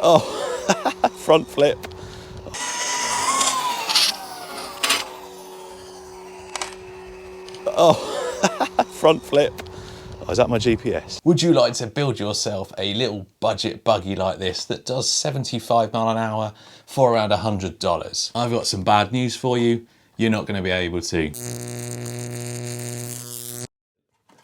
Oh, front flip. Oh, front flip. Oh, is that my GPS? Would you like to build yourself a little budget buggy like this that does 75 mile an hour for around $100? I've got some bad news for you. You're not going to be able to.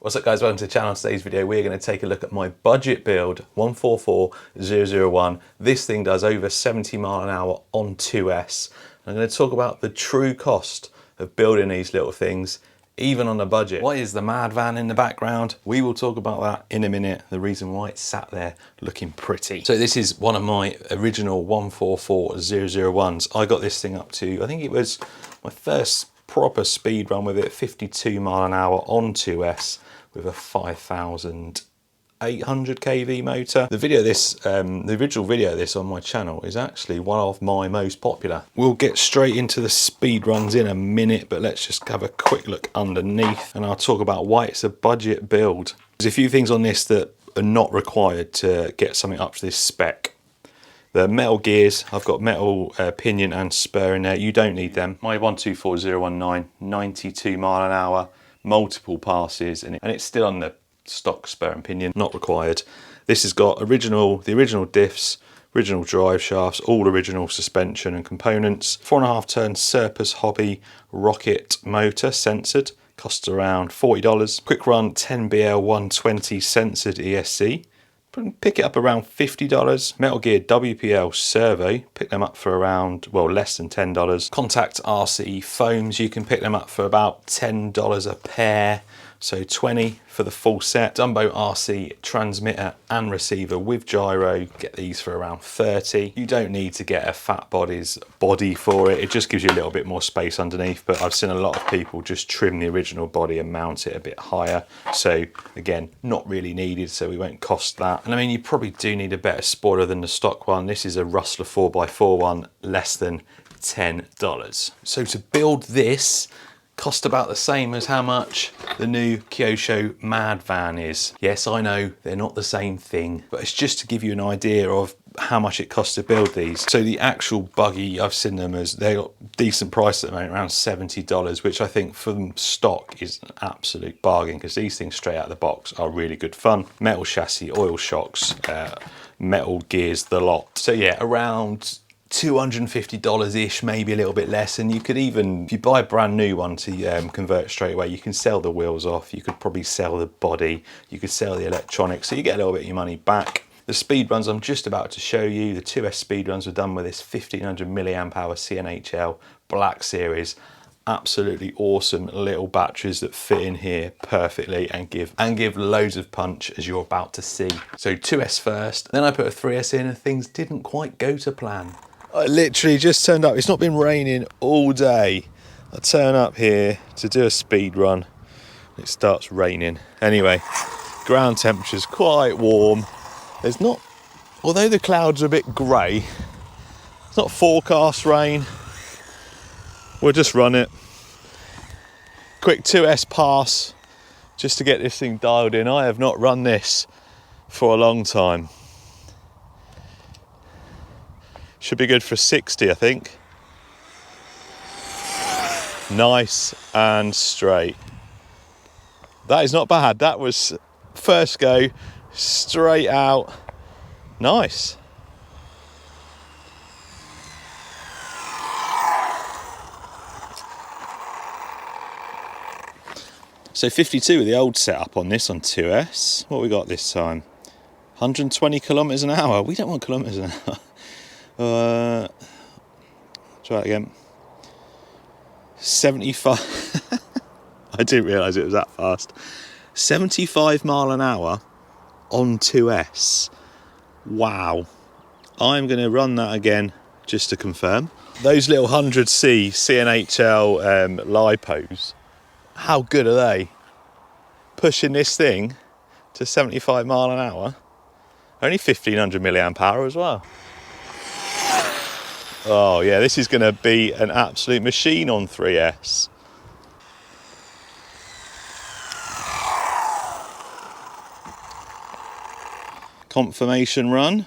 What's up guys, welcome to the channel. In today's video we're going to take a look at my budget build 144001. This thing does over 70 mile an hour on 2S. I'm going to talk about the true cost of building these little things, even on a budget. What is the mad van in the background? We will talk about that in a minute, the reason why it's sat there looking pretty. So this is one of my original 144001s. I got this thing up to, I think it was my first proper speed run with it, 52 mile an hour on 2S with a 5,800 kV motor. The video this, the original video of this on my channel is actually one of my most popular. We'll get straight into the speed runs in a minute, but let's just have a quick look underneath and I'll talk about why it's a budget build. There's a few things on this that are not required to get something up to this spec. The metal gears, I've got metal pinion and spur in there. You don't need them. My 124019, 92 mile an hour, multiple passes, and it's still on the stock spur and pinion, not required. This has got the original diffs, original drive shafts, all original suspension and components. 4.5 ton Servo Hobby rocket motor, censored, costs around $40. Quicrun 10BL 120 censored ESC. Pick it up around $50. Metal Gear WPL Servo, pick them up for around, well, less than $10. Contact RC foams, you can pick them up for about $10 a pair, so 20 for the full set. Dumbo RC transmitter and receiver with gyro, get these for around 30. You don't need to get a fat body for it, it just gives you a little bit more space underneath, but I've seen a lot of people just trim the original body and mount it a bit higher, so again, not really needed, so we won't cost that. And I mean, you probably do need a better spoiler than the stock one. This is a Rustler 4x4 one, less than $10. So to build this, cost about the same as how much the new Kyosho Mad Van is. Yes, I know they're not the same thing, but it's just to give you an idea of how much it costs to build these. So the actual buggy, I've seen them as, they got decent price at the moment, around $70, which I think for them stock is an absolute bargain, because these things straight out of the box are really good fun. Metal chassis, oil shocks, metal gears, the lot. So yeah, around $250-ish, maybe a little bit less, and you could even, if you buy a brand new one to convert straight away, you can sell the wheels off, you could probably sell the body, you could sell the electronics, so you get a little bit of your money back. The speed runs I'm just about to show you, the 2S speed runs were done with this 1500 milliamp hour CNHL Black Series. Absolutely awesome little batteries that fit in here perfectly and give loads of punch, as you're about to see. So 2S first, then I put a 3S in and things didn't quite go to plan. I literally just turned up, it's not been raining all day. I turn up here to do a speed run, it starts raining. Anyway, ground temperature's quite warm. There's not, although the clouds are a bit grey, it's not forecast rain. We'll just run it. Quick 2S pass, just to get this thing dialed in. I have not run this for a long time. Should be good for 60, I think. Nice and straight. That is not bad. That was first go, straight out. Nice. So 52 with the old setup on this on 2S. What we got this time? 120 kilometers an hour. We don't want kilometers an hour. Try it again. 75. I didn't realise it was that fast. 75 mile an hour on 2S. Wow. I'm going to run that again just to confirm. Those little 100C CNHL Lipos, how good are they? Pushing this thing to 75 mile an hour. Only 1500 milliamp hour as well. Oh yeah, this is going to be an absolute machine on 3S. Confirmation run.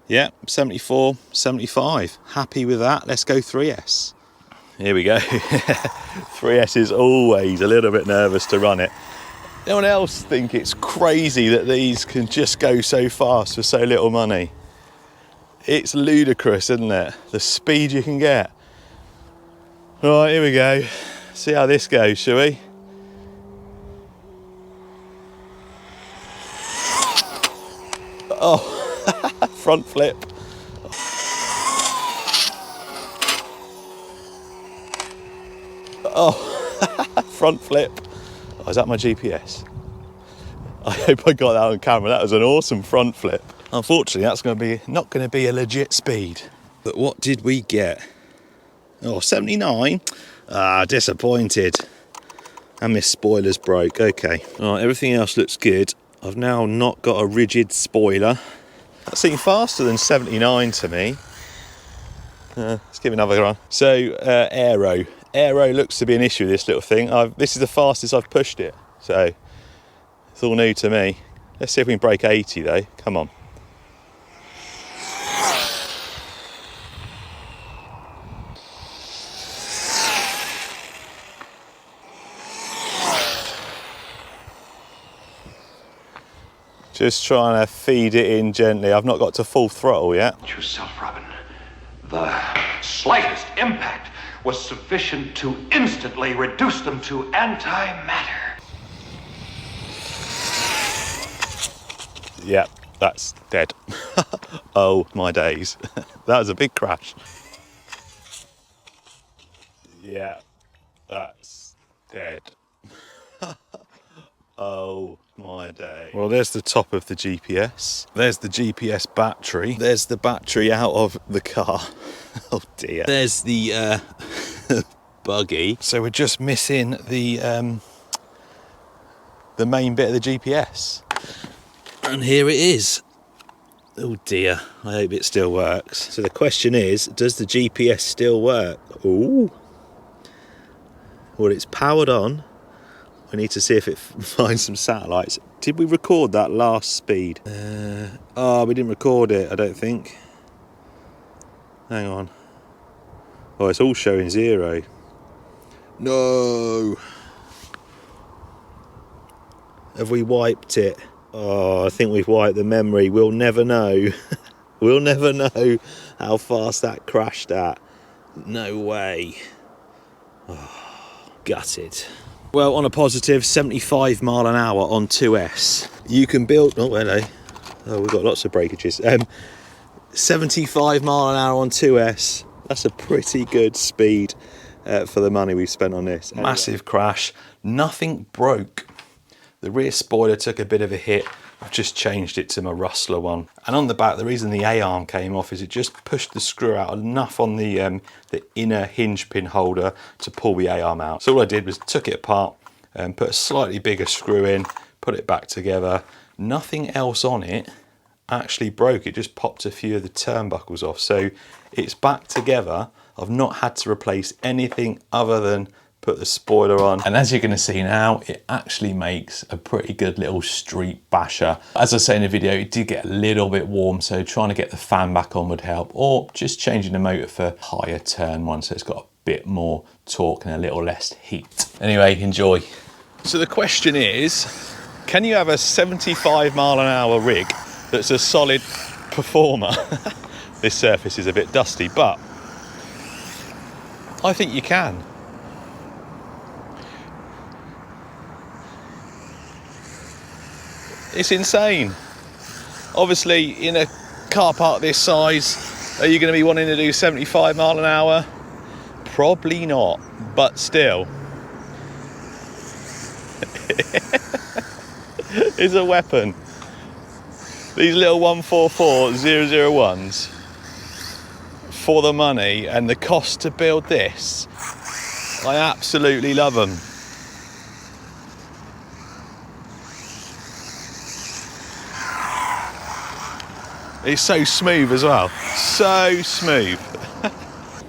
Yeah, 74, 75. Happy with that. Let's go 3S. Here we go. 3S is always a little bit nervous to run it. Anyone else think it's crazy that these can just go so fast for so little money? It's ludicrous, isn't it? The speed you can get. Right, here we go. See how this goes, shall we? Oh, front flip. Oh, front flip. Oh, is that my GPS? I hope I got that on camera. That was an awesome front flip. Unfortunately, that's not going to be a legit speed. But what did we get? Oh, 79. Ah, disappointed. And my spoiler's broke. Okay. All right, everything else looks good. I've now not got a rigid spoiler. That seemed faster than 79 to me. Let's give it another run. So, aero. Aero looks to be an issue with this little thing. This is the fastest I've pushed it. So, it's all new to me. Let's see if we can break 80 though. Come on. Just trying to feed it in gently. I've not got to full throttle yet. Yourself, Robin. The slightest impact was sufficient to instantly reduce them to antimatter. Yeah, that's dead. Oh my days. That was a big crash. Yeah, that's dead. Oh my day. Well, there's the top of the GPS. There's the GPS battery. There's the battery out of the car. Oh dear. There's the buggy. So we're just missing the main bit of the GPS. And here it is. Oh dear. I hope it still works. So the question is, does the GPS still work? Ooh. Well, it's powered on. We need to see if it finds some satellites. Did we record that last speed? Oh, we didn't record it, I don't think. Hang on. Oh, it's all showing 0. No. Have we wiped it? Oh, I think we've wiped the memory. We'll never know. We'll never know how fast that crashed at. No way. Oh, gutted. Well, on a positive, 75 mile an hour on 2S. You can build, oh, hello. Oh, we've got lots of breakages. 75 mile an hour on 2S. That's a pretty good speed for the money we've spent on this. Massive crash. Nothing broke. The rear spoiler took a bit of a hit. I've just changed it to my Rustler one. And on the back, the reason the A-arm came off is it just pushed the screw out enough on the inner hinge pin holder to pull the A-arm out. So all I did was took it apart and put a slightly bigger screw in, put it back together. Nothing else on it actually broke. It just popped a few of the turnbuckles off. So it's back together. I've not had to replace anything other than put the spoiler on. And as you're going to see now, it actually makes a pretty good little street basher. As I say in the video, it did get a little bit warm, so trying to get the fan back on would help, or just changing the motor for higher turn one so it's got a bit more torque and a little less heat. Anyway, enjoy. So the question is, can you have a 75 mile an hour rig that's a solid performer? This surface is a bit dusty, but I think you can. It's insane. Obviously, in a car park this size, are you going to be wanting to do 75 mile an hour? Probably not, but still. It's a weapon. These little 144-001s, for the money and the cost to build this, I absolutely love them. It's so smooth as well, so smooth.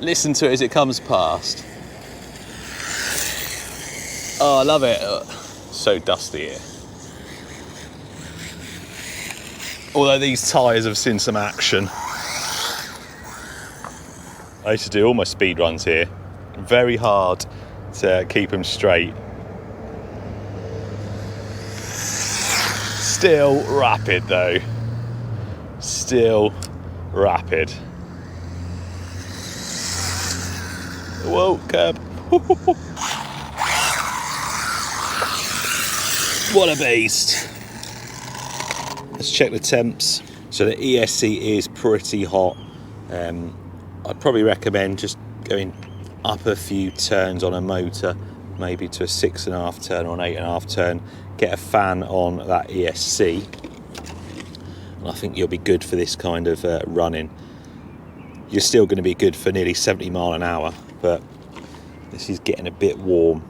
Listen to it as it comes past. Oh, I love it. So dusty here. Although these tyres have seen some action. I used to do all my speed runs here. Very hard to keep them straight. Still rapid though. Still rapid. Whoa, curb. What a beast. Let's check the temps. So the ESC is pretty hot. I'd probably recommend just going up a few turns on a motor, maybe to a 6.5 turn or an 8.5 turn. Get a fan on that ESC, and I think you'll be good for this kind of running. You're still going to be good for nearly 70 mile an hour, but this is getting a bit warm,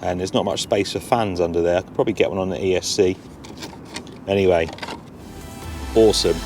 and there's not much space for fans under there. I could probably get one on the ESC. Anyway, awesome.